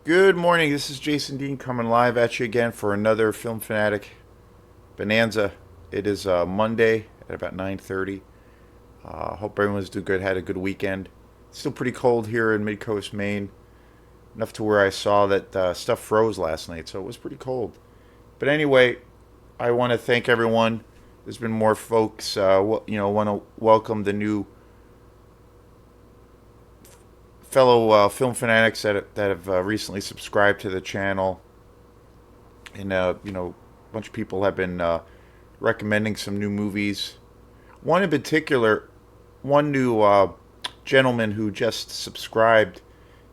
Good morning. This is Jason Dean coming live at you again for another Film Fanatic Bonanza. It is Monday at about 9:30. Hope everyone's doing good. Had a good weekend. Still pretty cold here in Mid-Coast Maine. Enough to where I saw that stuff froze last night, so it was pretty cold. But anyway, I want to thank everyone. There's been more folks. Want to welcome the new fellow film fanatics that have recently subscribed to the channel, and a bunch of people have been recommending some new movies. One in particular, one new gentleman who just subscribed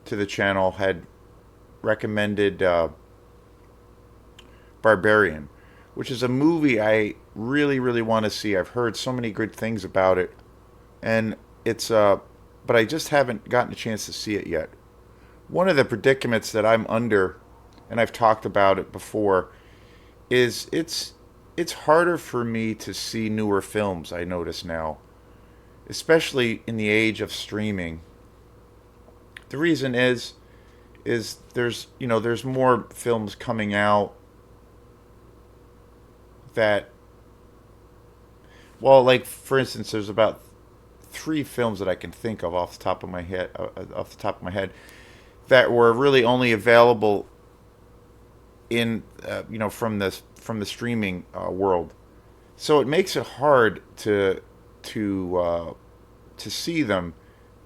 to the channel had recommended Barbarian, which is a movie I really, really want to see. I've heard so many good things about it, and but I just haven't gotten a chance to see it yet. One of the predicaments that I'm under, and I've talked about it before, is it's harder for me to see newer films. I notice now, especially in the age of streaming. The reason is there's more films coming out that, well, like for instance, there's about three films that I can think of off the top of my head that were really only available in from the streaming world. So it makes it hard to to see them.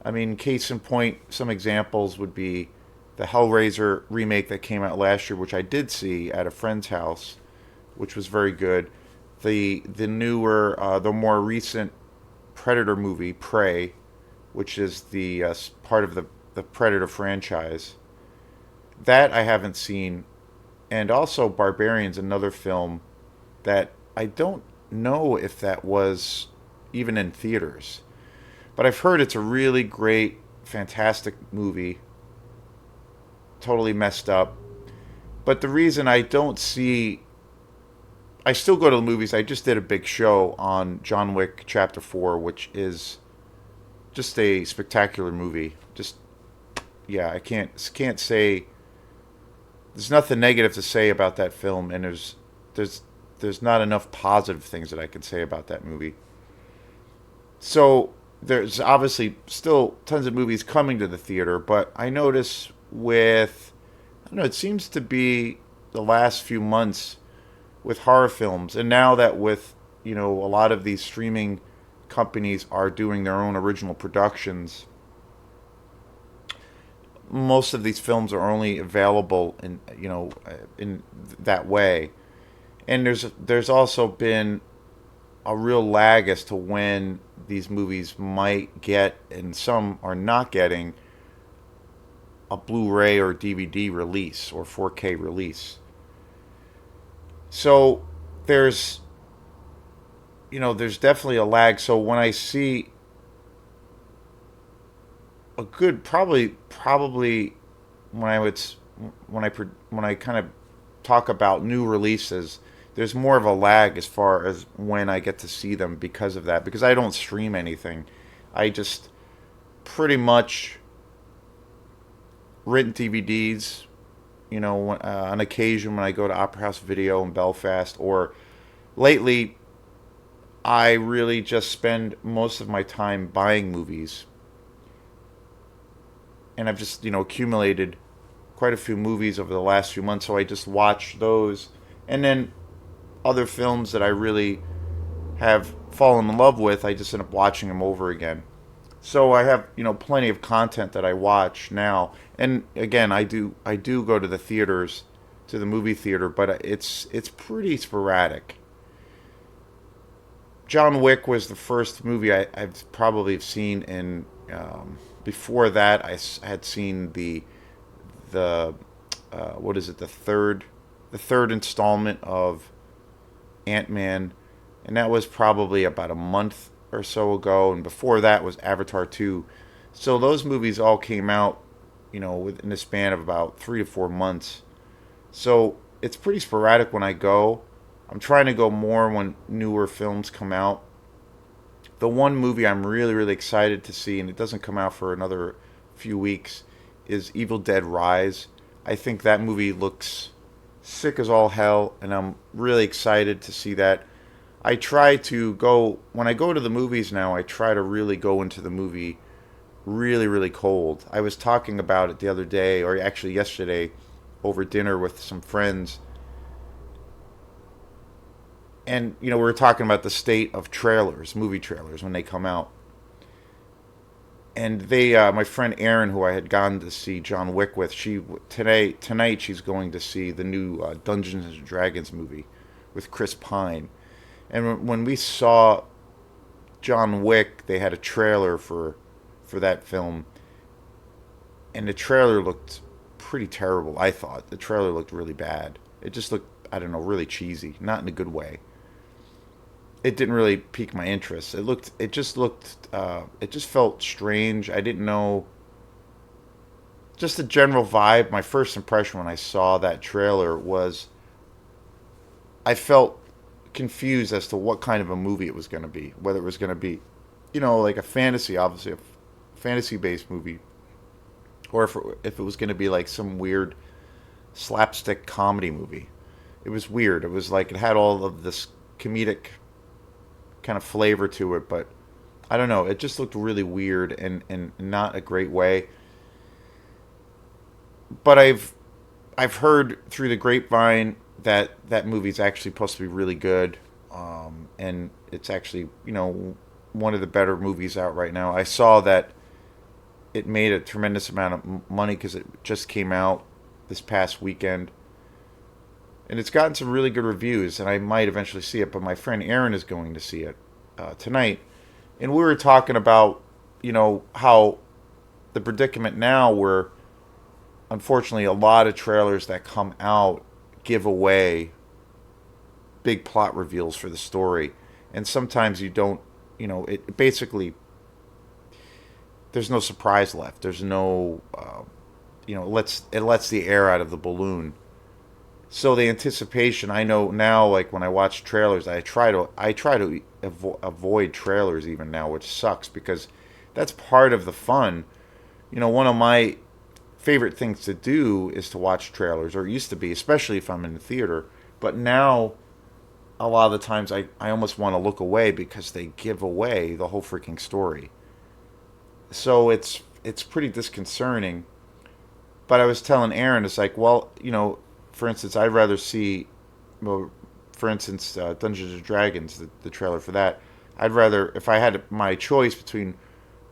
I mean, case in point, some examples would be the Hellraiser remake that came out last year, which I did see at a friend's house, which was very good. The more recent Predator movie, Prey, which is the part of the Predator franchise, that I haven't seen, and also Barbarian's another film that I don't know if that was even in theaters. But I've heard it's a really great, fantastic movie, totally messed up. But the reason I don't see, I still go to the movies. I just did a big show on John Wick Chapter 4, which is just a spectacular movie. Just, yeah, I can't say, there's nothing negative to say about that film, and there's there's not enough positive things that I can say about that movie. So there's obviously still tons of movies coming to the theater, but I notice I don't know, it seems to be the last few months with horror films, and now that with a lot of these streaming companies are doing their own original productions, most of these films are only available in that way. And there's also been a real lag as to when these movies might get, and some are not getting, a Blu-ray or DVD release or 4K release. So there's there's definitely a lag. So when I see a good, probably when I would when I kind of talk about new releases, there's more of a lag as far as when I get to see them because of that. Because I don't stream anything, I just pretty much rent DVDs. On occasion when I go to Opera House Video in Belfast, or lately, I really just spend most of my time buying movies, and I've just accumulated quite a few movies over the last few months. So I just watch those, and then other films that I really have fallen in love with, I just end up watching them over again. So I have plenty of content that I watch now, and again, I do go to the theaters, to the movie theater, but it's pretty sporadic. John Wick was the first movie I've probably seen in. Before that, had seen the what is it, the third installment of Ant-Man, and that was probably about a month or so ago. And before that was Avatar 2. So those movies all came out, within a span of about 3 to 4 months. So it's pretty sporadic when I go. I'm trying to go more when newer films come out. The one movie I'm really, really excited to see, and it doesn't come out for another few weeks, is Evil Dead Rise. I think that movie looks sick as all hell, and I'm really excited to see that. I try to go, when I go to the movies now, I try to really go into the movie really, really cold. I was talking about it the other day, or actually yesterday, over dinner with some friends, and we were talking about the state of trailers, movie trailers, when they come out. And my friend Erin, who I had gone to see John Wick with, she tonight she's going to see the new Dungeons and Dragons movie with Chris Pine. And when we saw John Wick, they had a trailer for that film, and the trailer looked pretty terrible. I thought the trailer looked really bad. It just looked, I don't know, really cheesy, not in a good way. It didn't really pique my interest. It just felt strange. I didn't know, just the general vibe. My first impression when I saw that trailer was I felt confused as to what kind of a movie it was going to be. Whether it was going to be, like a fantasy, obviously a fantasy based movie, or if it was going to be like some weird slapstick comedy movie. It was weird. It was like it had all of this comedic kind of flavor to it, but I don't know. It just looked really weird and not a great way. But I've heard through the grapevine that that movie's actually supposed to be really good, and it's actually one of the better movies out right now. I saw that it made a tremendous amount of money because it just came out this past weekend, and it's gotten some really good reviews. And I might eventually see it, but my friend Aaron is going to see it tonight, and we were talking about how the predicament now where unfortunately a lot of trailers that come out give away big plot reveals for the story, and sometimes you don't. It basically there's no surprise left. There's no it lets the air out of the balloon. So the anticipation, I know now, like when I watch trailers, I try to avoid trailers even now, which sucks because that's part of the fun. One of my favorite things to do is to watch trailers, or it used to be, especially if I'm in the theater. But now, a lot of the times, I almost want to look away because they give away the whole freaking story. So it's pretty disconcerting. But I was telling Aaron, it's like, well, for instance, I'd rather see, well, for instance, Dungeons and Dragons, the trailer for that. I'd rather, if I had my choice between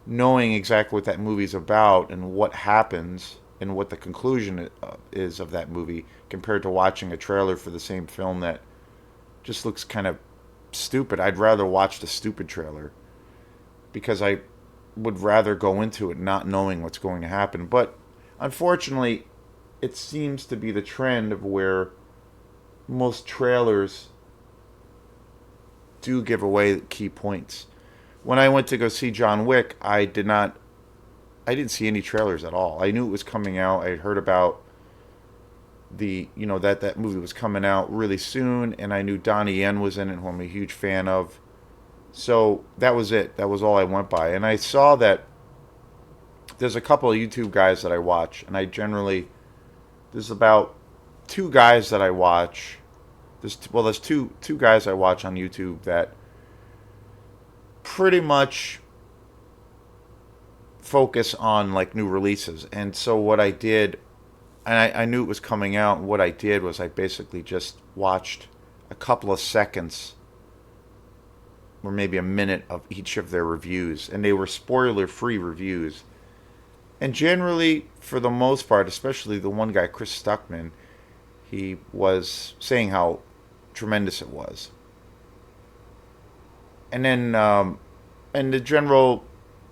knowing exactly what that movie's about and what happens and what the conclusion is of that movie, compared to watching a trailer for the same film that just looks kind of stupid. I'd rather watch the stupid trailer because I would rather go into it not knowing what's going to happen. But unfortunately, it seems to be the trend of where most trailers do give away key points. When I went to go see John Wick, I didn't see any trailers at all. I knew it was coming out. I had heard about that movie was coming out really soon, and I knew Donnie Yen was in it, who I'm a huge fan of. So that was it. That was all I went by. And I saw that there's a couple of YouTube guys that I watch, and there's about two guys that I watch. There's two guys I watch on YouTube that pretty much focus on like new releases. And so what I did, and I knew it was coming out, and what I did was I basically just watched a couple of seconds or maybe a minute of each of their reviews, and they were spoiler-free reviews. And generally, for the most part, especially the one guy, Chris Stuckman, he was saying how tremendous it was. And then, and the general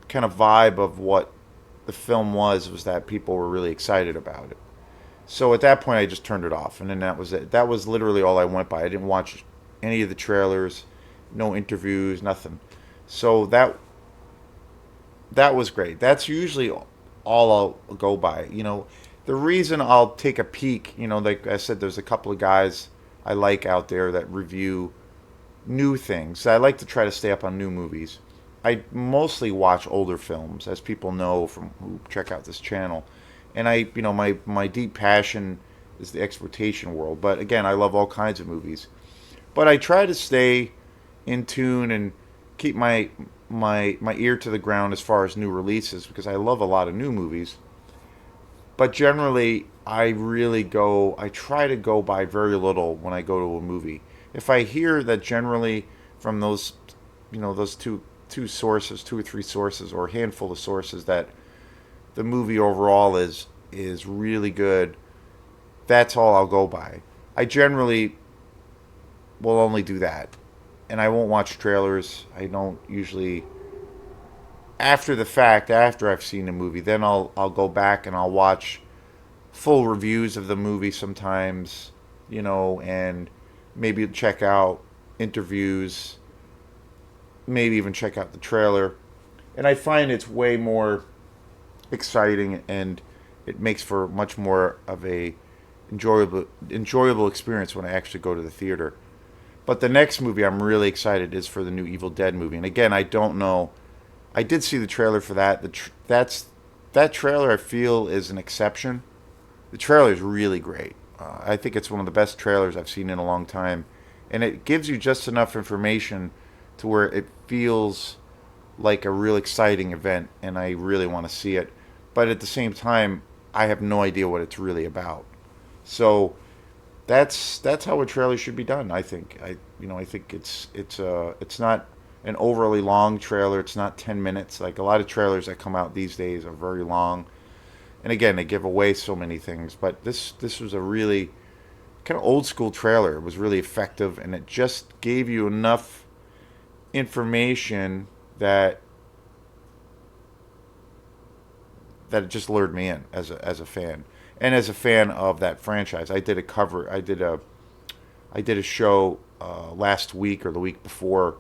kind of vibe of what the film was that people were really excited about it. So at that point, I just turned it off, and then that was it. That was literally all I went by. I didn't watch any of the trailers, no interviews, nothing. So that was great. That's usually all I'll go by. The reason I'll take a peek, like I said, there's a couple of guys I like out there that review new things. I like to try to stay up on new movies. I mostly watch older films, as people know from who check out this channel. And my deep passion is the exploitation world. But again, I love all kinds of movies. But I try to stay in tune and keep my ear to the ground as far as new releases because I love a lot of new movies. But generally, I try to go by very little when I go to a movie. If I hear that generally from those, those two sources, two or three sources, or a handful of sources, that the movie overall is really good, that's all I'll go by. I generally will only do that, and I won't watch trailers. I don't usually after the fact, after I've seen the movie, then I'll go back and I'll watch full reviews of the movie sometimes, and maybe check out interviews, maybe even check out the trailer. And I find it's way more exciting and it makes for much more of a enjoyable experience when I actually go to the theater. But the next movie I'm really excited is for the new Evil Dead movie. And again, I don't know. I did see the trailer for that. That trailer I feel is an exception. The trailer is really great. I think it's one of the best trailers I've seen in a long time, and it gives you just enough information to where it feels like a real exciting event, and I really want to see it. But at the same time, I have no idea what it's really about. So that's how a trailer should be done. I think I think it's not an overly long trailer. It's not 10 minutes. Like a lot of trailers that come out these days are very long, and again they give away so many things. But this was a really kind of old school trailer. It was really effective, and it just gave you enough information that it just lured me in as a fan, and as a fan of that franchise. I did a show last week or the week before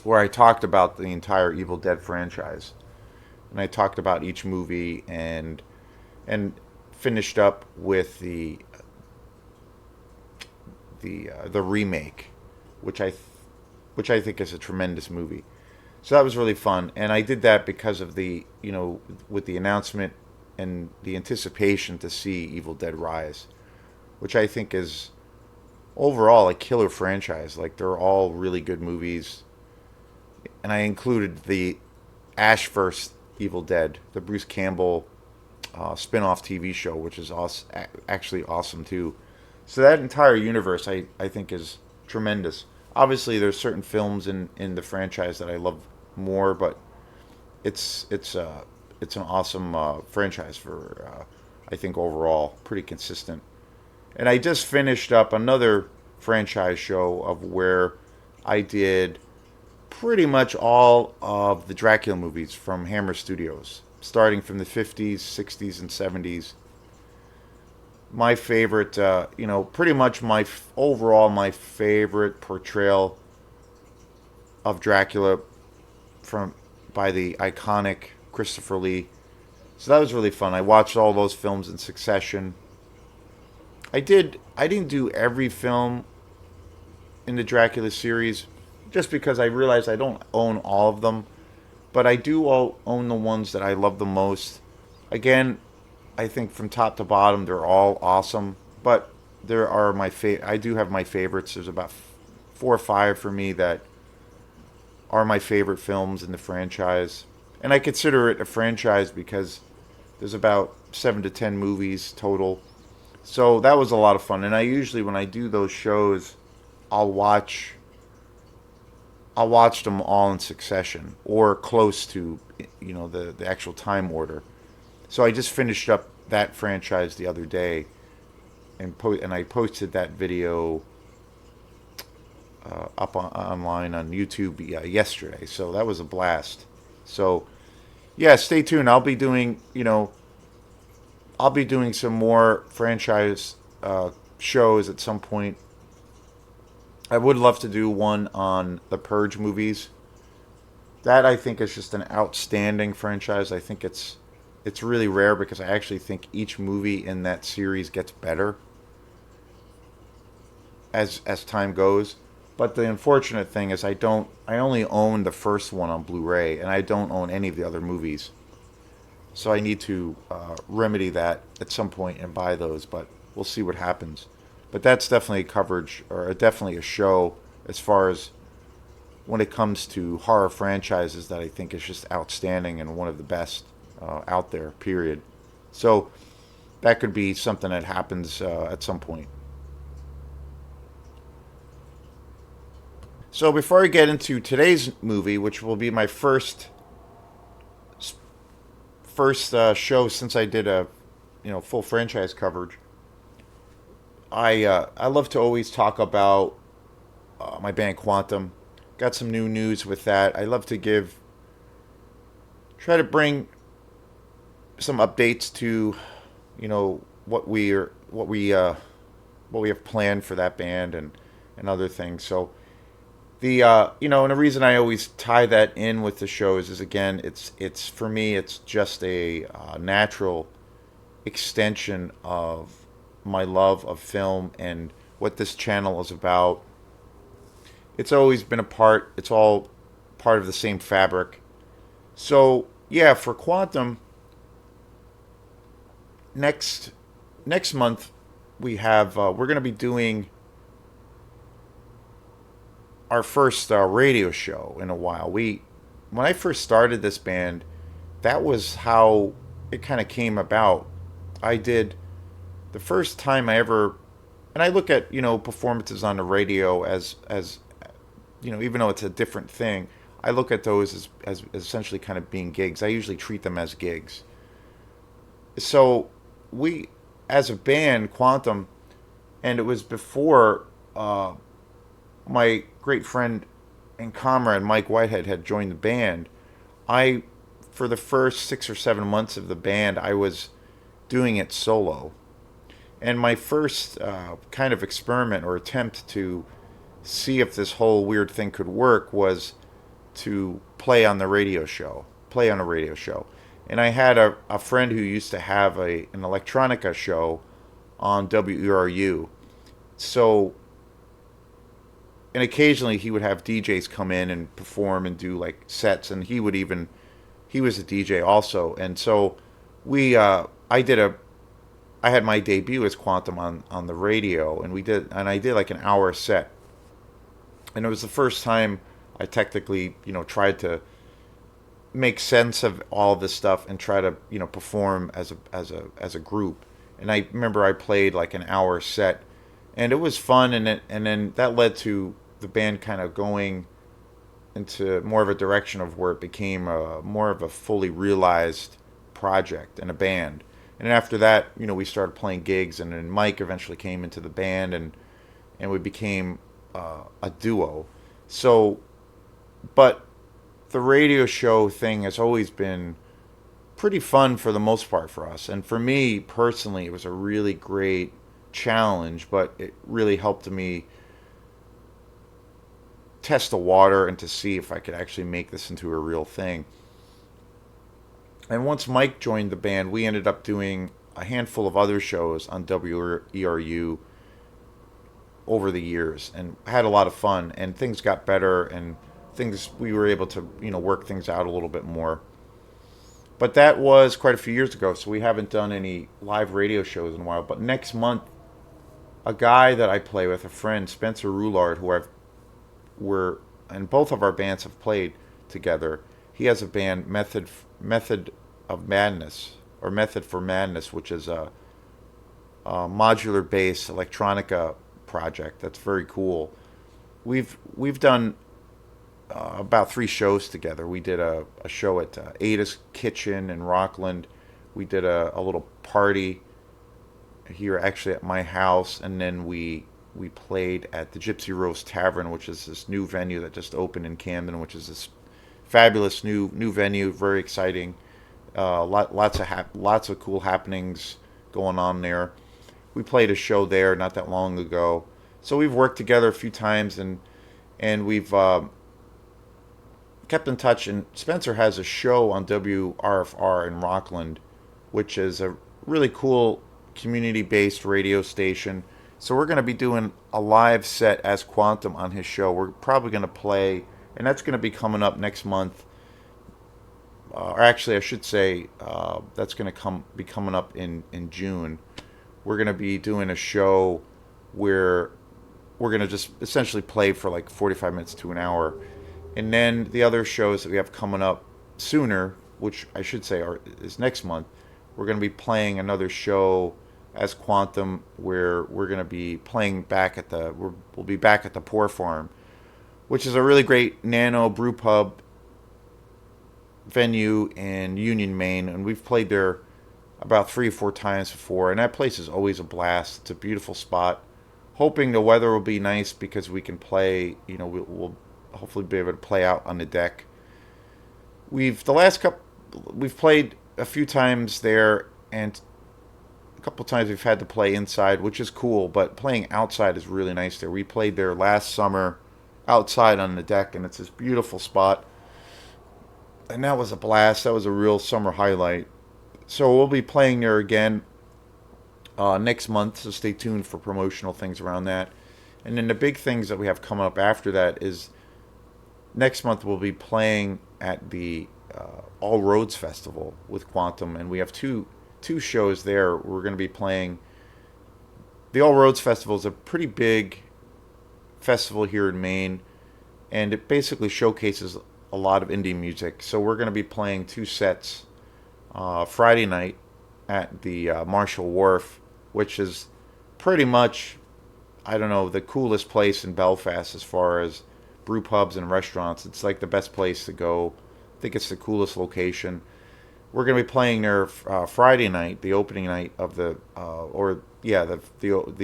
where I talked about the entire Evil Dead franchise, and I talked about each movie and finished up with the remake, which which I think is a tremendous movie. So that was really fun, and I did that because of with the announcement and the anticipation to see Evil Dead Rise, which I think is overall a killer franchise. Like they're all really good movies, and I included the Ashverse Evil Dead, the Bruce Campbell spin-off TV show, which is actually awesome too. So that entire universe, I think, is tremendous. Obviously, there's certain films in the franchise that I love more, but it's an awesome franchise for I think overall pretty consistent. And I just finished up another franchise show of where I did pretty much all of the Dracula movies from Hammer Studios, starting from the 50s, 60s, and 70s. My favorite, pretty much overall my favorite portrayal of Dracula from by the iconic Christopher Lee. So that was really fun. I watched all those films in succession. I didn't do every film in the Dracula series just because I realized I don't own all of them, but I do own the ones that I love the most. Again, I think from top to bottom they're all awesome, but there are I do have my favorites. There's about 4 or 5 for me that are my favorite films in the franchise. And I consider it a franchise because there's about 7 to 10 movies total. So that was a lot of fun. And I usually, when I do those shows, I'll watch I'll watch them all in succession or close to the actual time order. So I just finished up that franchise the other day and I posted that video online on YouTube yesterday. So that was a blast. So yeah, stay tuned. I'll be doing some more franchise shows at some point. I would love to do one on the Purge movies. That I think is just an outstanding franchise. I think it's really rare because I actually think each movie in that series gets better as time goes. But the unfortunate thing is I only own the first one on Blu-ray and I don't own any of the other movies. So I need to remedy that at some point and buy those, but we'll see what happens. But that's definitely a coverage or definitely a show as far as when it comes to horror franchises that I think is just outstanding and one of the best out there, period. So that could be something that happens at some point. So before I get into today's movie, which will be my first show since I did a full franchise coverage, I love to always talk about my band Quantum. Got some new news with that. I love to try to bring some updates to what we have planned for that band and other things. So and the reason I always tie that in with the shows is again, it's for me, it's just a natural extension of my love of film and what this channel is about. It's always been a part. It's all part of the same fabric. So yeah, for Quantum, next next month we're going to be doing our first radio show in a while. We When I first started this band, that was how it kind of came about. I did the first time I ever, and I look at performances on the radio as even though it's a different thing, I look at those as essentially kind of being gigs. I usually treat them as gigs. So we, as a band, Quantum, and it was before my great friend and comrade Mike Whitehead had joined the band. I, for the first 6 or 7 months of the band, I was doing it solo. And my first kind of experiment or attempt to see if this whole weird thing could work was to play on a radio show. And I had a friend who used to have an electronica show on WERU. So, and occasionally he would have DJs come in and perform and do like sets, and he was a DJ also. And so we, I had my debut as Quantum on the radio, and I did like an hour set, and it was the first time I technically tried to make sense of all this stuff and try to perform as a group. And I remember I played like an hour set, and it was fun, and then that led to the band kind of going into more of a direction of where it became more of a fully realized project and a band. And after that, we started playing gigs, and then Mike eventually came into the band, and we became a duo. So, but the radio show thing has always been pretty fun for the most part for us. And for me personally, it was a really great challenge, but it really helped me test the water and to see if I could actually make this into a real thing. And once Mike joined the band, we ended up doing a handful of other shows on WERU over the years and had a lot of fun, and things got better, and things we were able to work things out a little bit more. But that was quite a few years ago, so we haven't done any live radio shows in a while. But next month, a guy that I play with, a friend, Spencer Roulard, who we're and both of our bands have played together. He has a band, Method of Madness, or Method for Madness, which is a modular bass electronica project that's very cool. We've done about 3 shows together. We did a show at Ada's Kitchen in Rockland. We did a little party here actually at my house, and then we played at the Gypsy Rose Tavern, which is this new venue that just opened in Camden, which is this fabulous new venue, very exciting. Lots of cool happenings going on there. We played a show there not that long ago, so we've worked together a few times, and we've kept in touch. And Spencer has a show on WRFR in Rockland, which is a really cool community-based radio station. So we're going to be doing a live set as Quantum on his show. We're probably going to play, and that's going to be coming up next month. or actually, I should say, that's going to be coming up in June. We're going to be doing a show where we're going to just essentially play for like 45 minutes to an hour. And then the other shows that we have coming up sooner, which I should say is next month, we're going to be playing another show as Quantum, where we're going to be playing back at we'll be back at the Poor Farm, which is a really great nano brew pub venue in Union, Maine, and we've played there about 3 or 4 times before, and that place is always a blast. It's a beautiful spot. Hoping the weather will be nice because we can play. We'll hopefully be able to play out on the deck. We've played a few times there, and a couple times we've had to play inside, which is cool. But playing outside is really nice there. We played there last summer, outside on the deck, and it's this beautiful spot. And that was a blast. That was a real summer highlight. So we'll be playing there again next month. So stay tuned for promotional things around that. And then the big things that we have coming up after that is next month we'll be playing at the All Roads Festival with Quantum, and we have two shows there. We're going to be playing. The All Roads Festival is a pretty big festival here in Maine, and it basically showcases a lot of indie music. So we're going to be playing two sets Friday night at the Marshall Wharf, which is pretty much, I don't know, the coolest place in Belfast as far as brew pubs and restaurants. It's like the best place to go. I think it's the coolest location. We're going to be playing there Friday night, the opening night of the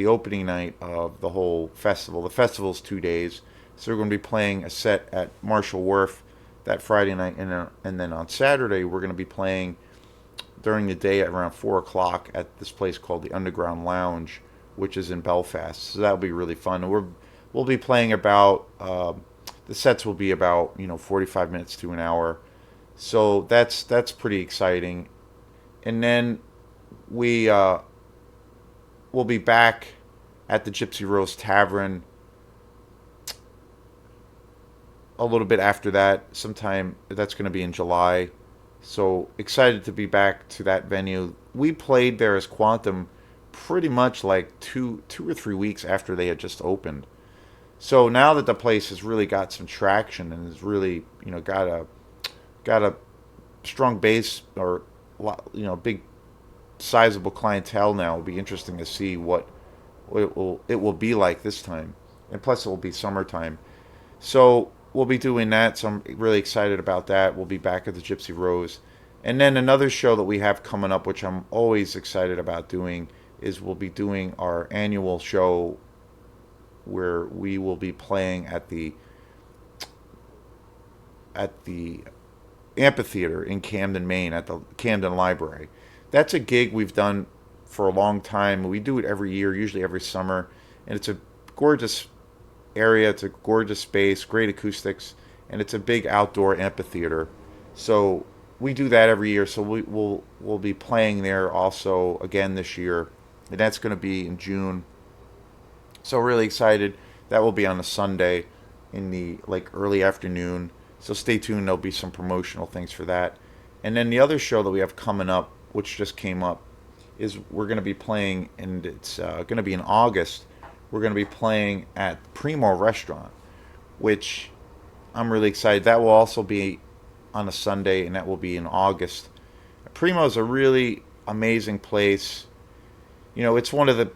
opening night of the whole festival. The festival's 2 days, so we're going to be playing a set at Marshall Wharf that Friday night, and then on Saturday we're going to be playing during the day at around 4 o'clock at this place called the Underground Lounge, which is in Belfast. So that'll be really fun. And we'll be playing about the sets will be about 45 minutes to an hour. So that's pretty exciting. And then we will be back at the Gypsy Rose Tavern a little bit after that. Sometime that's going to be in July. So excited to be back to that venue. We played there as Quantum pretty much like 2 or 3 weeks after they had just opened. So now that the place has really got some traction and has really got a strong base, or big sizable clientele now, it'll be interesting to see what it will be like this time. And plus it will be summertime. So we'll be doing that. So I'm really excited about that. We'll be back at the Gypsy Rose. And then another show that we have coming up, which I'm always excited about doing, is we'll be doing our annual show where we will be playing at the amphitheater in Camden, Maine, at the Camden Library. That's a gig we've done for a long time. We do it every year, usually every summer, and it's a gorgeous area. It's a gorgeous space, great acoustics, and it's a big outdoor amphitheater. So we do that every year. So we'll be playing there also again this year, and that's going to be in June. So really excited. That will be on a Sunday in the like early afternoon. So stay tuned. There'll be some promotional things for that. And then the other show that we have coming up, which just came up, is we're going to be playing, and it's going to be in August. We're going to be playing at Primo Restaurant, which I'm really excited. That will also be on a Sunday, and that will be in August. Primo is a really amazing place. It's one of the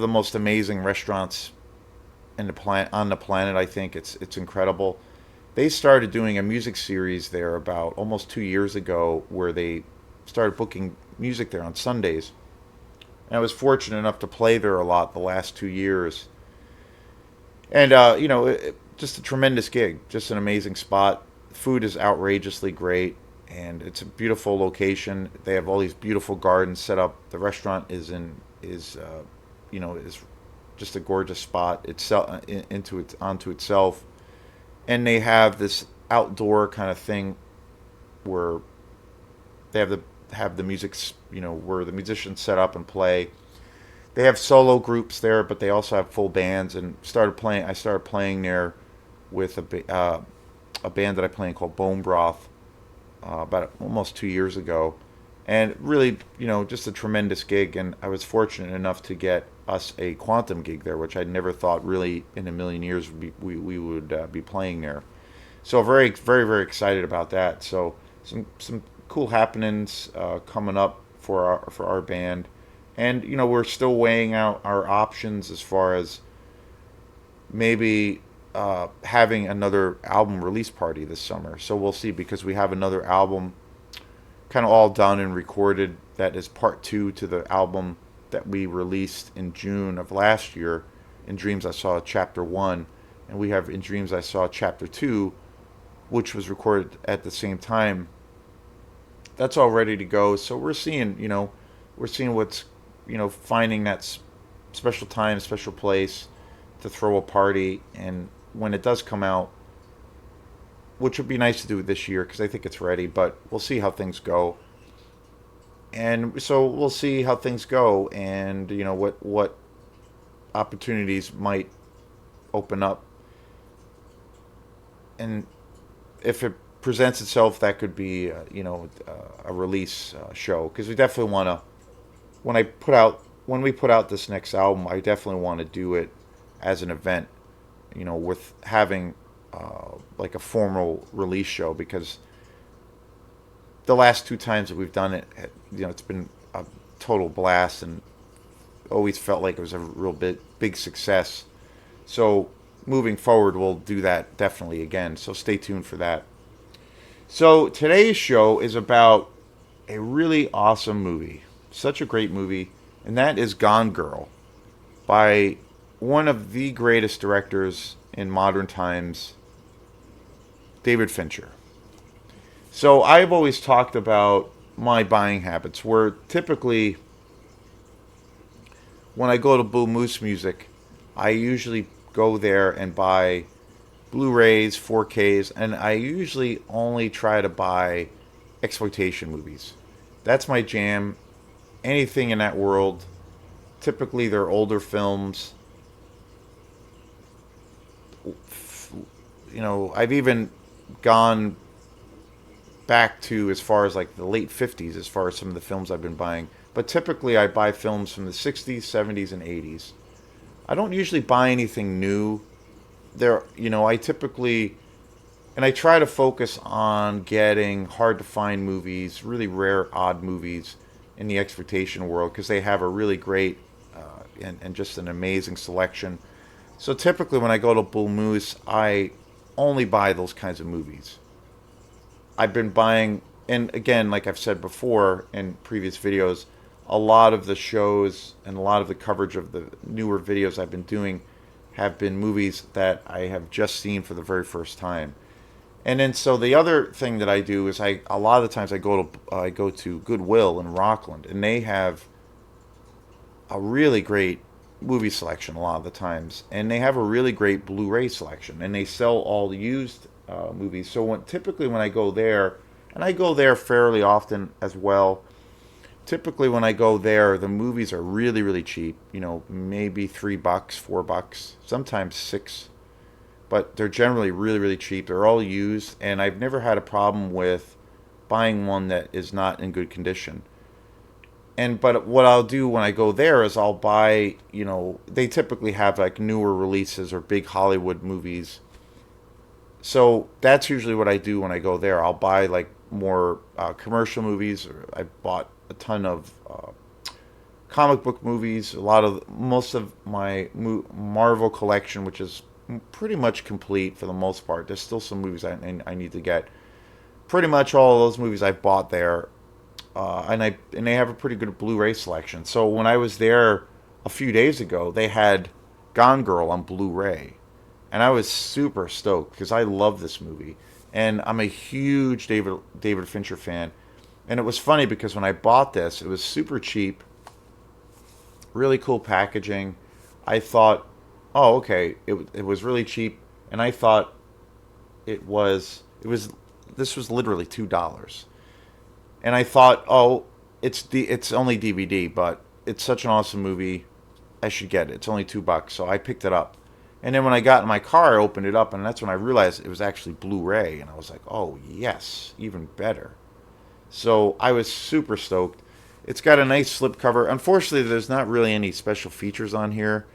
most amazing restaurants on the planet. I think it's incredible. They started doing a music series there about almost 2 years ago, where they started booking music there on Sundays. And I was fortunate enough to play there a lot the last 2 years. And just a tremendous gig, just an amazing spot. Food is outrageously great, and it's a beautiful location. They have all these beautiful gardens set up. The restaurant is just a gorgeous spot itself, onto itself. And they have this outdoor kind of thing where they have the music, where the musicians set up and play. They have solo groups there, but they also have full bands. And I started playing there with a band that I play in called Bone Broth about almost 2 years ago, and really, just a tremendous gig. And I was fortunate enough to get us a Quantum gig there, which I never thought really in a million years we would be playing there. So very, very, very excited about that. So some cool happenings coming up for our band, and we're still weighing out our options as far as maybe having another album release party this summer. So we'll see, because we have another album kind of all done and recorded that is part two to the album that we released in June of last year. In Dreams I Saw Chapter 1, and we have In Dreams I Saw Chapter 2, which was recorded at the same time. That's all ready to go. So we're seeing what's, finding that special time, special place to throw a party. And when it does come out, which would be nice to do this year because I think it's ready, but we'll see how things go. And so we'll see how things go, and what opportunities might open up, and if it presents itself, that could be a release show, because we definitely want to. When we put out this next album, I definitely want to do it as an event, with having like a formal release show, because the last two times that we've done it, it's been a total blast, and always felt like it was a real big success. So moving forward, we'll do that definitely again. So stay tuned for that. So today's show is about a really awesome movie, such a great movie, and that is Gone Girl, by one of the greatest directors in modern times, David Fincher. So I've always talked about my buying habits, where typically when I go to Blue Moose Music, I usually go there and buy Blu-rays, 4Ks, and I usually only try to buy exploitation movies. That's my jam. Anything in that world. Typically, they're older films. I've even gone back to as far as like the late 50s as far as some of the films I've been buying. But typically I buy films from the 60s, 70s, and 80s. I don't usually buy anything new. I typically, and I try to focus on getting hard to find movies, really rare, odd movies in the exploitation world, because they have a really great and just an amazing selection. So typically when I go to Bull Moose, I only buy those kinds of movies. I've been buying, and again, like I've said before in previous videos, a lot of the shows and a lot of the coverage of the newer videos I've been doing have been movies that I have just seen for the very first time. And then so the other thing that I do is a lot of the times I go to Goodwill in Rockland, and they have a really great movie selection a lot of the times, and they have a really great Blu-ray selection, and they sell all the used movies. So typically when I go there, and I go there fairly often as well, typically when I go there, the movies are really, really cheap. Maybe $3, $4, sometimes $6, but they're generally really, really cheap. They're all used, and I've never had a problem with buying one that is not in good condition. But what I'll do when I go there is I'll buy, they typically have like newer releases or big Hollywood movies. So that's usually what I do when I go there. I'll buy like more commercial movies. I bought a ton of comic book movies. Most of my Marvel collection, which is pretty much complete for the most part. There's still some movies I need to get. Pretty much all of those movies I've bought there. And they have a pretty good Blu-ray selection. So when I was there a few days ago, they had Gone Girl on Blu-ray, and I was super stoked because I love this movie, and I'm a huge David Fincher fan. And it was funny because when I bought this, it was super cheap, really cool packaging. I thought, oh, okay, it was really cheap, and I thought this was literally $2. And I thought, oh, it's only DVD, but it's such an awesome movie, I should get it. It's only $2, so I picked it up. And then when I got in my car, I opened it up, and that's when I realized it was actually Blu-ray, and I was like, "Oh yes, even better." So I was super stoked. It's got a nice slipcover. Unfortunately, there's not really any special features on here.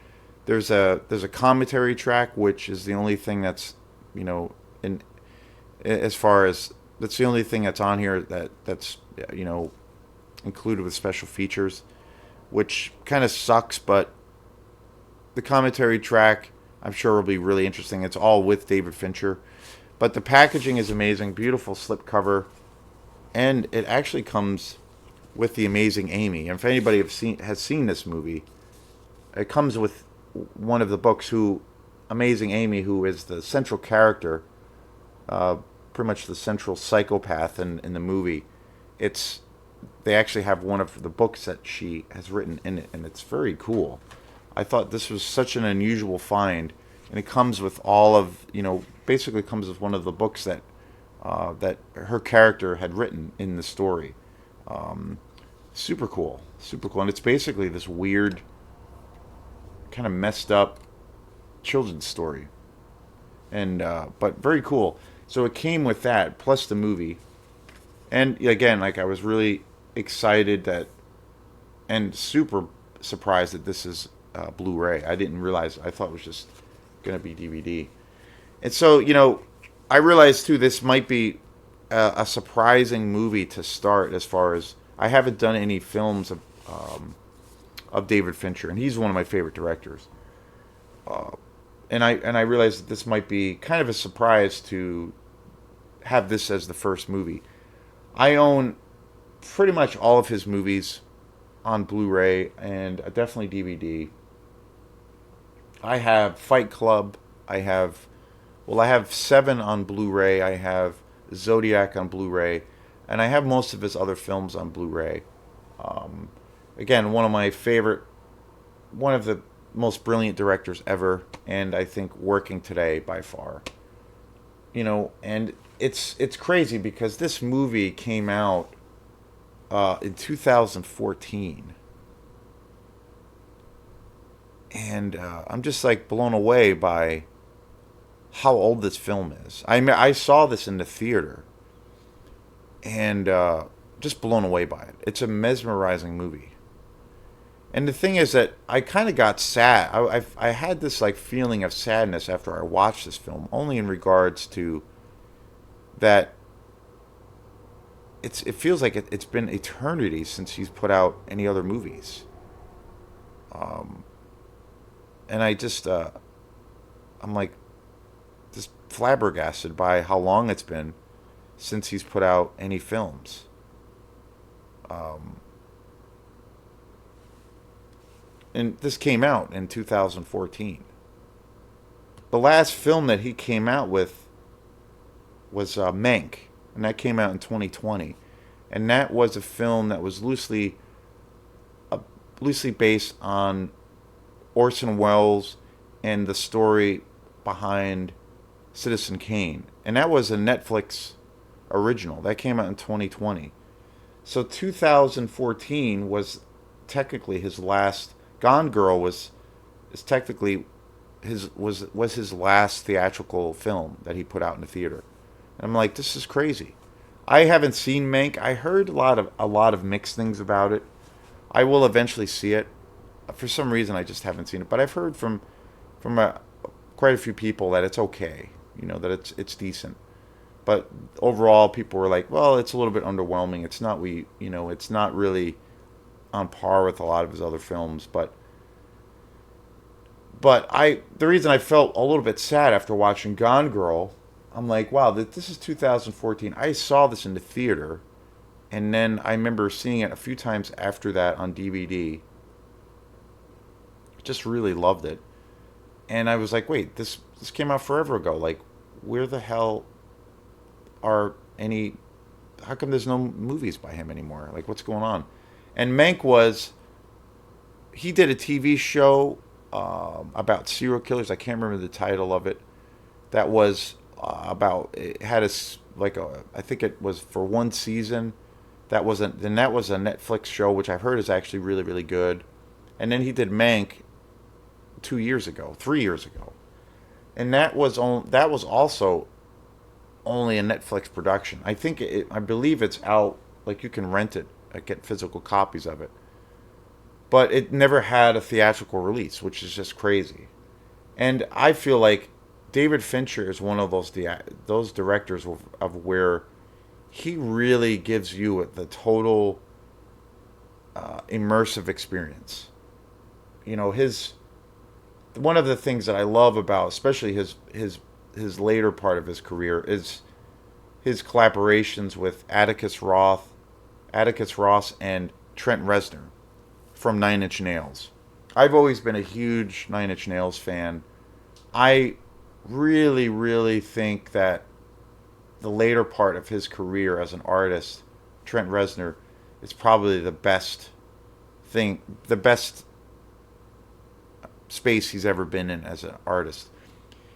There's a commentary track, which is the only thing that's, you know, in as far as that's the only thing that's on here that's you know included with special features, which kind of sucks. But the commentary track, I'm sure, will be really interesting. It's all with David Fincher, but the packaging is amazing. Beautiful slipcover, and it actually comes with the amazing Amy. And if anybody has seen this movie, it comes with one of the books. Who Amazing Amy, who is the central character, uh, pretty much the central psychopath in the movie. It's They actually have one of the books that she has written in it, and it's very cool. I thought this was such an unusual find, and it comes with all of basically comes with one of the books that her character had written in the story. Um, Super cool, super cool, and it's basically this weird, kind of messed up children's story, and but very cool. So it came with that plus the movie, and again, like I was really excited that and super surprised that this is Blu-ray. I didn't realize. I thought it was just gonna be DVD. And so, I realized too this might be a surprising movie to start. As far as I haven't done any films of David Fincher, and he's one of my favorite directors. Uh, and I realized that this might be kind of a surprise to have this as the first movie. I own pretty much all of his movies on Blu-ray and definitely DVD. I have Fight Club. I have Seven on Blu-ray. I have Zodiac on Blu-ray, and I have most of his other films on Blu-ray. Um, Again, one of the most brilliant directors ever, and I think working today by far. And it's crazy because this movie came out in 2014, and I'm just like blown away by how old this film is. I saw this in the theater, and just blown away by it. It's a mesmerizing movie. And the thing is that I kind of got sad. I had this like feeling of sadness after I watched this film, only in regards to that. It feels like it's been eternity since he's put out any other movies. Um, and I'm like just flabbergasted by how long it's been since he's put out any films. Um, and this came out in 2014. The last film that he came out with was Mank, and that came out in 2020. And that was a film that was loosely based on Orson Welles and the story behind Citizen Kane. And that was a Netflix original. That came out in 2020. So 2014 was technically his last. Gone Girl is technically was his last theatrical film that he put out in the theater. And I'm like, this is crazy. I haven't seen Mank. I heard a lot of mixed things about it. I will eventually see it. For some reason, I just haven't seen it. But I've heard from quite a few people that it's okay. That it's decent. But overall, people were like, well, it's a little bit underwhelming. It's not really on par with a lot of his other films. But the reason I felt a little bit sad after watching Gone Girl, I'm like, wow, this is 2014. I saw this in the theater, and then I remember seeing it a few times after that on DVD. Just really loved it, and I was like, wait, this came out forever ago. Like, where the hell are any? How come there's no movies by him anymore? Like, what's going on? And Mank he did a TV show about serial killers. I can't remember the title of it. That was about it had I think it was for one season. That was a Netflix show, which I've heard is actually really really good. And then he did Mank 2 years ago, 3 years ago. and that was also only a Netflix production. I believe it's out. Like you can rent it, get physical copies of it, but it never had a theatrical release, which is just crazy. And I feel like David Fincher is one of those directors of where he really gives you the total immersive experience. You know, his one of the things that I love about, especially his later part of his career, is his collaborations with Atticus Ross, and Trent Reznor from Nine Inch Nails. I've always been a huge Nine Inch Nails fan. I really, really think that the later part of his career as an artist, Trent Reznor, is probably the best space he's ever been in as an artist.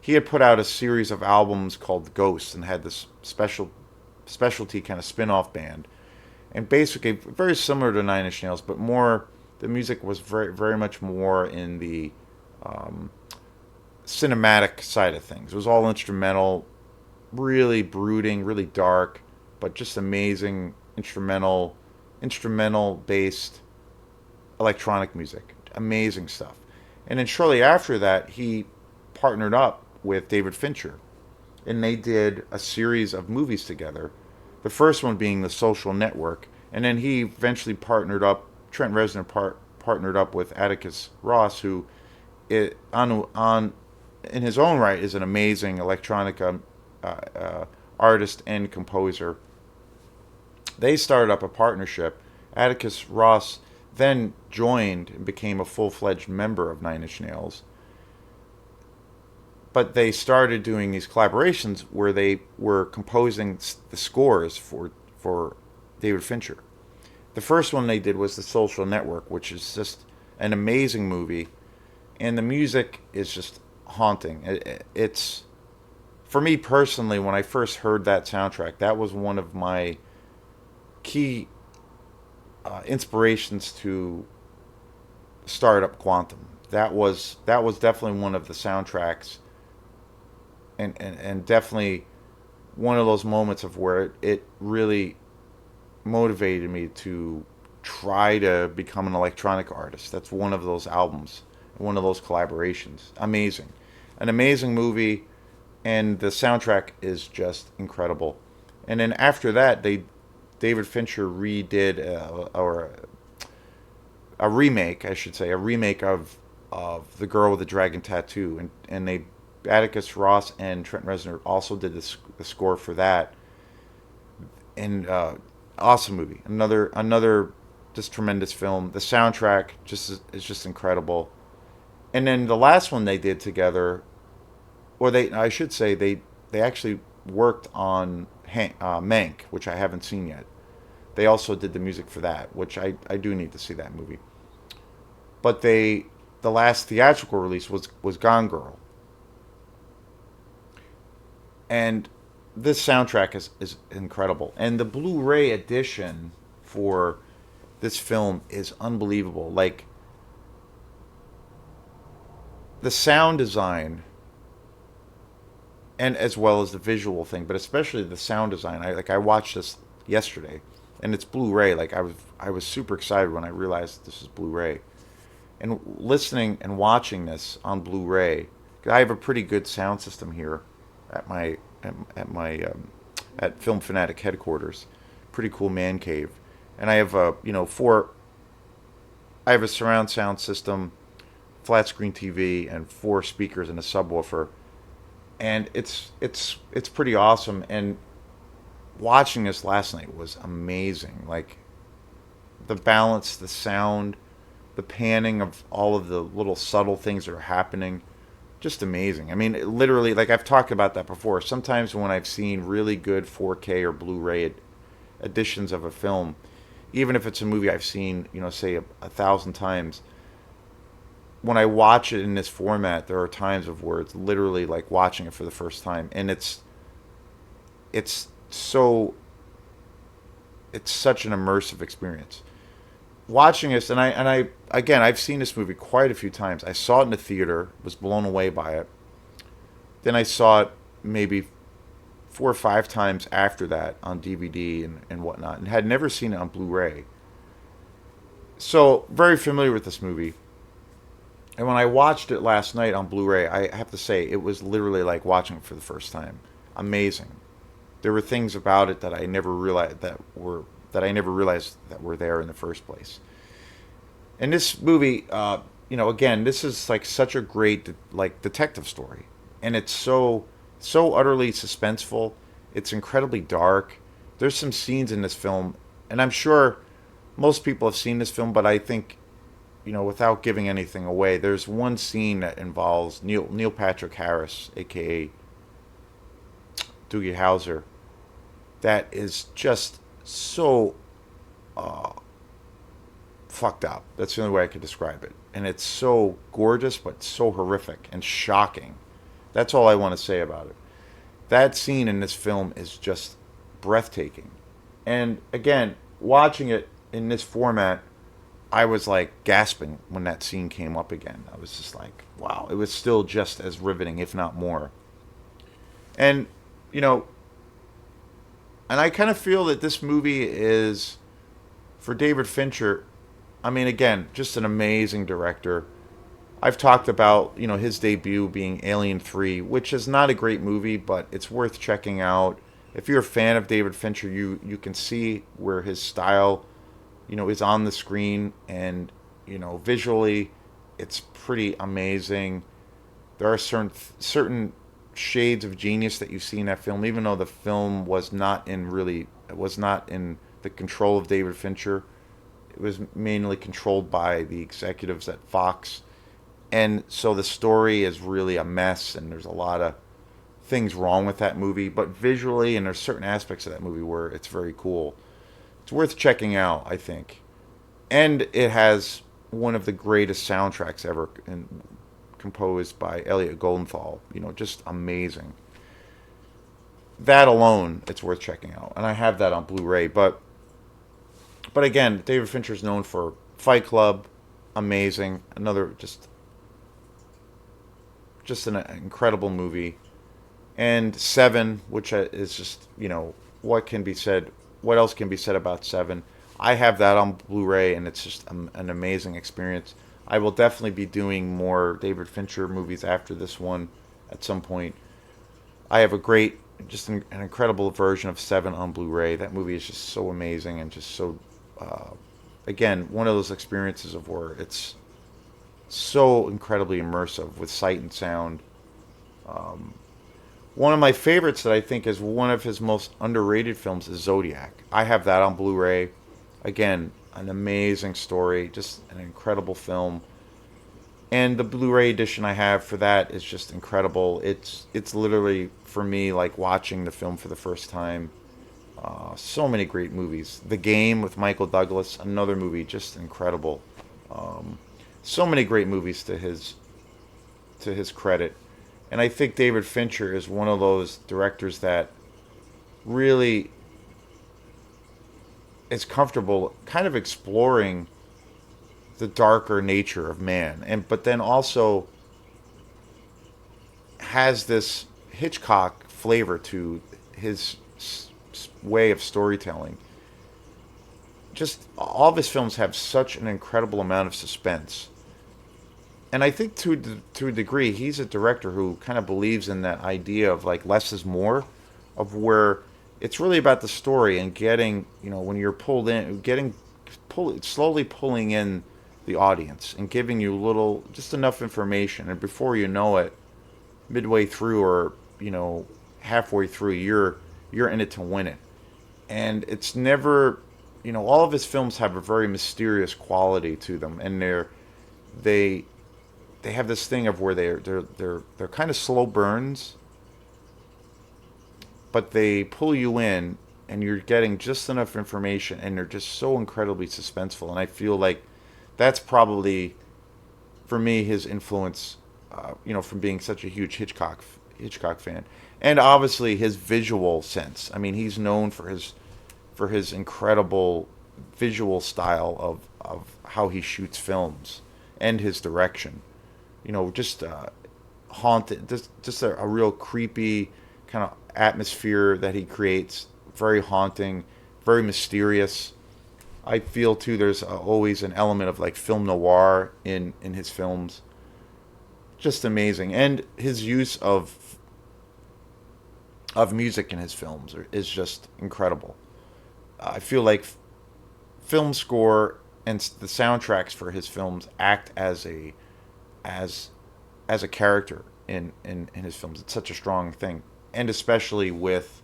He had put out a series of albums called Ghosts and had this specialty kind of spin-off band, and basically very similar to Nine Inch Nails, but more the music was very much more in the um, cinematic side of things. It was all instrumental, really brooding, really dark, but just amazing instrumental based electronic music. Amazing stuff. And then shortly after that, he partnered up with David Fincher, and they did a series of movies together. The first one being The Social Network, and then he eventually Trent Reznor partnered up with Atticus Ross, who on in his own right is an amazing electronic artist and composer. They started up a partnership. Atticus Ross then joined and became a full fledged member of Nine Inch Nails. But they started doing these collaborations where they were composing the scores for David Fincher. The first one they did was The Social Network, which is just an amazing movie, and the music is just haunting. It's for me personally, when I first heard that soundtrack, that was one of my key inspirations to start up Quantum. That was definitely one of the soundtracks, and definitely one of those moments of where it really motivated me to try to become an electronic artist. That's one of those albums, one of those collaborations. Amazing. An amazing movie, and the soundtrack is just incredible. And then after that, David Fincher redid or a remake, I should say, a remake of The Girl with the Dragon Tattoo, and they Atticus Ross and Trent Reznor also did the score for that, and awesome movie. Another just tremendous film. The soundtrack is just incredible. And then the last one they did together, or they I should say they actually worked on Mank, which I haven't seen yet. They also did the music for that, which I do need to see that movie. But the last theatrical release was Gone Girl, and this soundtrack is incredible. And the Blu-ray edition for this film is unbelievable. Like the sound design, and as well as the visual thing, but especially the sound design. I watched this yesterday, and it's Blu-ray. Like I was super excited when I realized this is Blu-ray, and listening and watching this on Blu-ray. I have a pretty good sound system here at at Film Fanatic headquarters. Pretty cool man cave, and I have I have a surround sound system, flat screen TV, and four speakers and a subwoofer, and it's pretty awesome. And watching this last night was amazing. Like the balance, the sound, the panning of all of the little subtle things that are happening, just amazing. I mean, literally, like I've talked about that before. Sometimes when I've seen really good 4K or Blu-ray editions of a film, even if it's a movie I've seen, say a thousand times, when I watch it in this format, there are times of where it's literally like watching it for the first time, and it's so it's such an immersive experience. Watching this, and I again, I've seen this movie quite a few times. I saw it in the theater, was blown away by it. Then I saw it maybe 4 or 5 times after that on DVD and whatnot, and had never seen it on Blu-ray. So very familiar with this movie. And when I watched it last night on Blu-ray, I have to say it was literally like watching it for the first time. Amazing. There were things about it that I never realized that were there in the first place. And this movie, again, this is like such a great like detective story, and it's so utterly suspenseful. It's incredibly dark. There's some scenes in this film, and I'm sure most people have seen this film, but I think without giving anything away, there's one scene that involves Neil Patrick Harris, aka Doogie Howser, that is just so fucked up. That's the only way I could describe it. And it's so gorgeous, but so horrific and shocking. That's all I want to say about it. That scene in this film is just breathtaking. And again, watching it in this format, I was like gasping when that scene came up again. I was just like, wow. It was still just as riveting, if not more. And, you know, and I kind of feel that this movie is, for David Fincher, I mean, again, just an amazing director. I've talked about, his debut being Alien 3, which is not a great movie, but it's worth checking out. If you're a fan of David Fincher, you can see where his style, is on the screen, and, visually it's pretty amazing. There are certain shades of genius that you see in that film, even though the film was not in the control of David Fincher. It was mainly controlled by the executives at Fox. And so the story is really a mess, and there's a lot of things wrong with that movie. But visually, and there's certain aspects of that movie where it's very cool. It's worth checking out, I think. And it has one of the greatest soundtracks ever composed by Elliot Goldenthal. Just amazing. That alone, it's worth checking out. And I have that on Blu-ray. But again, David Fincher is known for Fight Club, amazing. Another just an incredible movie. And Seven, which is just, what can be said, what else can be said about Seven? I have that on Blu-ray, and it's just an amazing experience. I will definitely be doing more David Fincher movies after this one at some point. I have just an incredible version of Seven on Blu-ray. That movie is just so amazing and just so, again, one of those experiences of where it's so incredibly immersive with sight and sound. One of my favorites that I think is one of his most underrated films is Zodiac. I have that on Blu-ray. Again, an amazing story, just an incredible film. And the Blu-ray edition I have for that is just incredible. It's literally, for me, like watching the film for the first time. So many great movies. The Game with Michael Douglas, another movie, just incredible. So many great movies to his credit. And I think David Fincher is one of those directors that really is comfortable kind of exploring the darker nature of man, but then also has this Hitchcock flavor to his way of storytelling. Just all of his films have such an incredible amount of suspense. And I think to a degree, he's a director who kind of believes in that idea of like less is more, of where it's really about the story and getting, when you're pulled in, slowly pulling in the audience and giving you just enough information, and before you know it, midway through or halfway through, you're in it to win it. And it's never, all of his films have a very mysterious quality to them, and they they have this thing of where they're kind of slow burns, but they pull you in, and you're getting just enough information, and they're just so incredibly suspenseful. And I feel like that's probably, for me, his influence. From being such a huge Hitchcock fan, and obviously his visual sense. I mean, he's known for his incredible visual style of how he shoots films and his direction. Just haunted, just a real creepy kind of atmosphere that he creates. Very haunting, very mysterious. I feel too. There's always an element of like film noir in his films. Just amazing, and his use of music in his films is just incredible. I feel like film score and the soundtracks for his films act as as a character in his films. It's such a strong thing, and especially with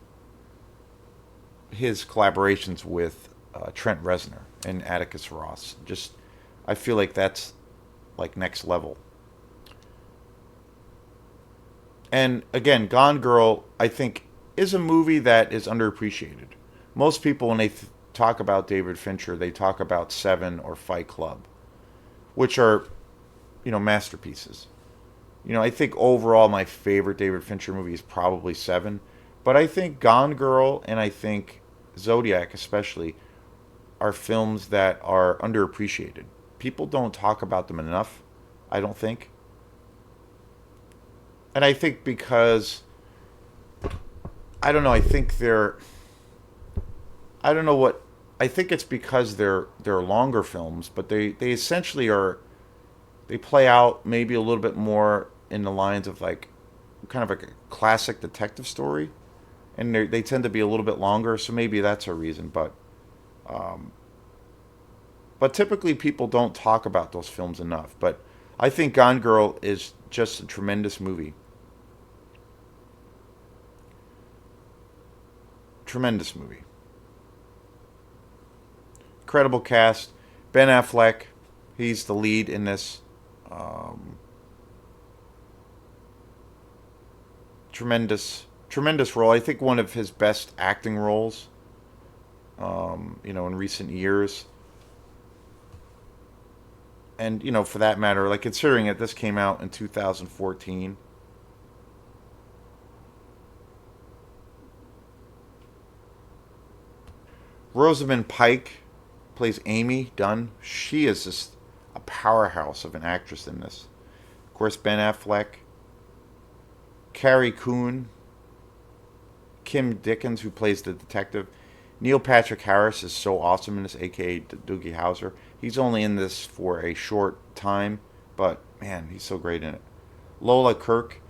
his collaborations with Trent Reznor and Atticus Ross. Just I feel like that's like next level. And again, Gone Girl, I think, is a movie that is underappreciated. Most people, when they talk about David Fincher, they talk about Seven or Fight Club, which are, masterpieces. I think overall my favorite David Fincher movie is probably Seven, but I think Gone Girl and I think Zodiac especially are films that are underappreciated. People don't talk about them enough, I don't think. And I think because I don't know, I don't know what I think it's because they're longer films, but they essentially are they play out maybe a little bit more in the lines of like kind of like a classic detective story, and they tend to be a little bit longer, so maybe that's a reason. But typically people don't talk about those films enough. But I think Gone Girl is just a tremendous movie. Tremendous movie. Incredible cast. Ben Affleck, he's the lead in this. Um, tremendous role. I think one of his best acting roles. In recent years. And for that matter, like considering that this came out in 2014. Rosamund Pike plays Amy Dunn. She is just a powerhouse of an actress in this. Of course, Ben Affleck, Carrie Coon, Kim Dickens, who plays the detective. Neil Patrick Harris is so awesome in this, aka Doogie Howser. He's only in this for a short time, but man, he's so great in it. Lola Kirk.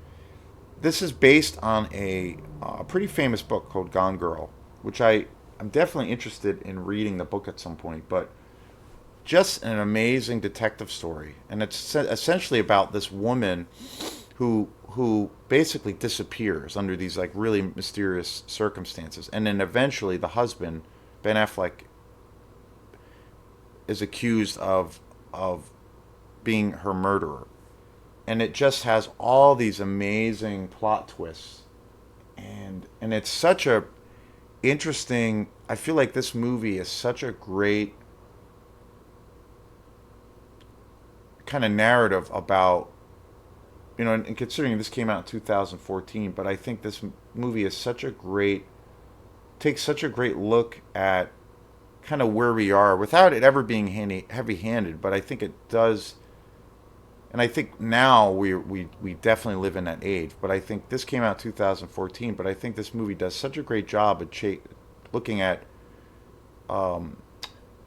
This is based on a pretty famous book called Gone Girl, which I'm definitely interested in reading the book at some point. But just an amazing detective story, and it's essentially about this woman who basically disappears under these like really mysterious circumstances, and then eventually the husband Ben Affleck is accused of being her murderer, and it just has all these amazing plot twists, and it's such a interesting. I feel like this movie is such a great kind of narrative about and considering this came out in 2014, but I think this movie is such a great takes such a great look at kind of where we are without it ever being heavy-handed. But I think it does, and I think now we definitely live in that age. But I think this came out in 2014. But I think this movie does such a great job at looking at, um,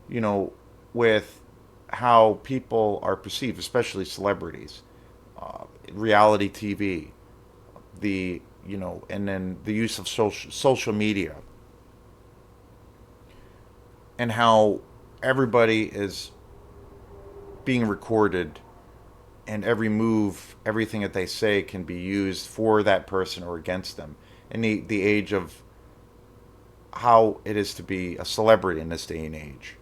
you know, with how people are perceived, especially celebrities, reality TV, and then the use of social media, and how everybody is being recorded, and every move, everything that they say can be used for that person or against them. And the age of how it is to be a celebrity in this day and age.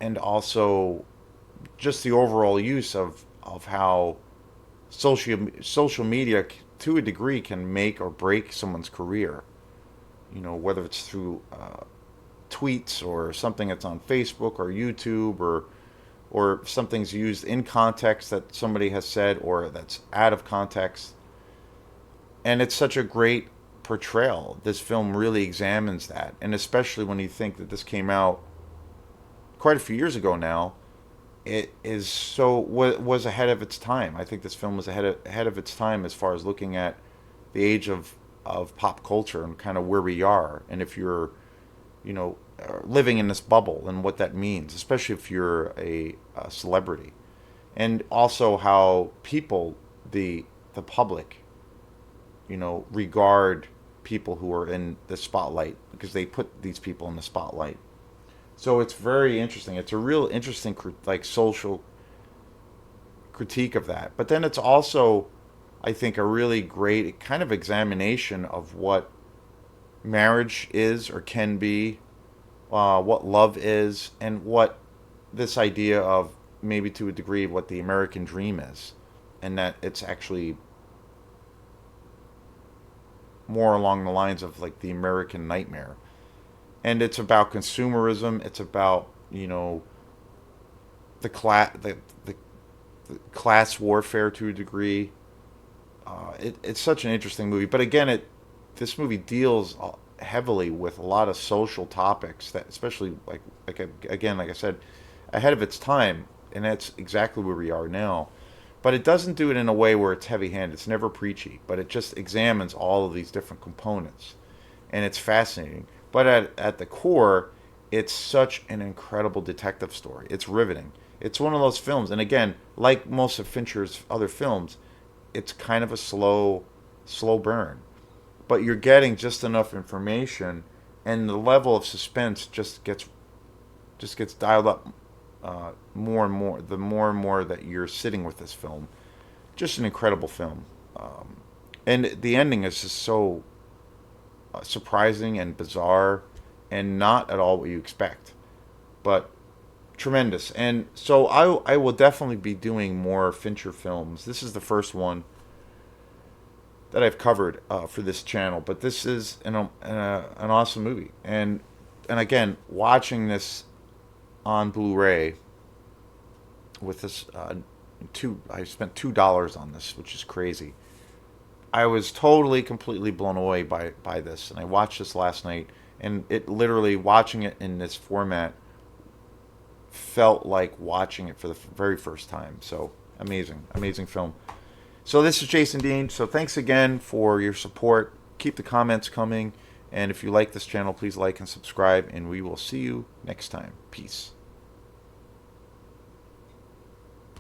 And also just the overall use of how social media to a degree can make or break someone's career. Whether it's through tweets or something that's on Facebook or YouTube, or something's used in context that somebody has said or that's out of context. And it's such a great portrayal. This film really examines that, and especially when you think that this came out quite a few years ago now, it is was ahead of its time. I think this film was ahead of its time as far as looking at the age of pop culture and kind of where we are, and if you're, you know, living in this bubble and what that means, especially if you're a celebrity, and also how people, the public, you know, regard people who are in the spotlight because they put these people in the spotlight. So it's very interesting. It's a real interesting like social critique of that. But then it's also, I think, a really great kind of examination of what marriage is or can be, what love is, and what this idea of, maybe to a degree, what the American dream is, and that it's actually more along the lines of like the American nightmare. And it's about consumerism. It's about, you know, the the class warfare to a degree. It's such an interesting movie, but again, it this movie deals heavily with a lot of social topics that, especially again, like I said, ahead of its time, and that's exactly where we are now. But it doesn't do it in a way where it's heavy-handed. It's never preachy, but it just examines all of these different components, and it's fascinating. But at the core, it's such an incredible detective story. It's riveting. It's one of those films, and again, like most of Fincher's other films, it's kind of a slow burn, but you're getting just enough information, and the level of suspense just gets dialed up more and more. The more and more that you're sitting with this film, just an incredible film, and the ending is just so surprising and bizarre, and not at all what you expect, but tremendous. And so I will definitely be doing more Fincher films. This is the first one that I've covered for this channel, but this is an awesome movie. And again, watching this on Blu-ray with this I spent $2 on this, which is crazy. I was totally, completely blown away by this, and I watched this last night, and it literally, watching it in this format felt like watching it for the very first time. So amazing, amazing film. So this is Jason Dean. So thanks again for your support. Keep the comments coming, and if you like this channel, please like and subscribe, and we will see you next time. Peace.